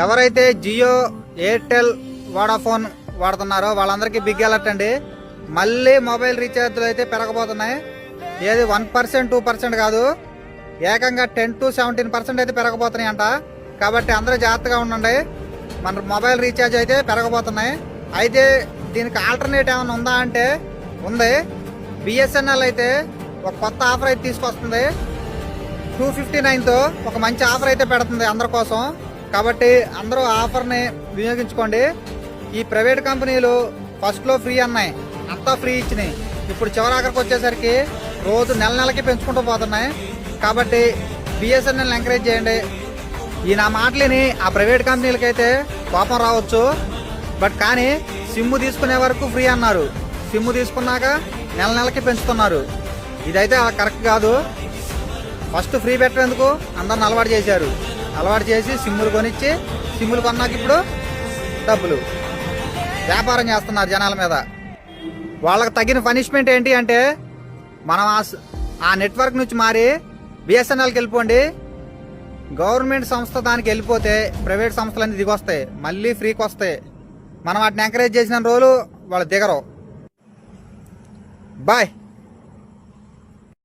ఎవరైతే Jio, Airtel, Vodafone వాడుతున్నారో వాళ్ళందరికీ big alert అండి. మళ్ళీ మొబైల్ రీఛార్జ్లు అయితే పెరగబోతున్నాయి. ఏది 1%, 2% కాదు, ఏకంగా 10 to 17% అయితే పెరగబోతున్నాయి అంట. కాబట్టి అందరూ జాగ్రత్తగా ఉండండి. మన మొబైల్ రీఛార్జ్ అయితే పెరగబోతున్నాయి. అయితే దీనికి ఆల్టర్నేట్ ఏమైనా ఉందా అంటే ఉంది. బిఎస్ఎన్ఎల్ అయితే ఒక కొత్త ఆఫర్ అయితే తీసుకొస్తుంది. 259తో ఒక మంచి ఆఫర్ అయితే పెడుతుంది అందరి కోసం. కాబట్టి అందరూ ఆఫర్ని వినియోగించుకోండి. ఈ ప్రైవేట్ కంపెనీలు ఫస్ట్లో ఫ్రీ అన్నాయి, అంతా ఫ్రీ ఇచ్చినాయి. ఇప్పుడు చివరాఖరికి వచ్చేసరికి రోజు నెలకి పెంచుకుంటూ పోతున్నాయి. కాబట్టి బిఎస్ఎన్ఎల్ ఎంకరేజ్ చేయండి. ఈ నా మాటలని ఆ ప్రైవేట్ కంపెనీలకి అయితే కోపం రావచ్చు. బట్ కానీ సిమ్ తీసుకునే వరకు ఫ్రీ అన్నారు, సిమ్ తీసుకున్నాక నెలకి పెంచుతున్నారు. ఇదైతే కరెక్ట్ కాదు. ఫస్ట్ ఫ్రీ పెట్టేందుకు అందరిని అలవాటు చేశారు. అలవాటు చేసి సిమ్ములు కొనిచ్చి, సిమ్ములు కొన్నాక ఇప్పుడు డబ్బులు వ్యాపారం చేస్తున్నారు జనాల మీద. వాళ్ళకి తగిన పనిష్మెంట్ ఏంటి అంటే మనం ఆ నెట్వర్క్ నుంచి మారి బిఎస్ఎన్ఎల్కి వెళ్ళిపోండి. గవర్నమెంట్ సంస్థ దానికి వెళ్ళిపోతే ప్రైవేట్ సంస్థలన్నీ దిగొస్తాయి, మళ్ళీ ఫ్రీకి వస్తాయి. మనం వాటిని ఎంకరేజ్ చేసిన రోజులు వాళ్ళు దిగరు. బాయ్.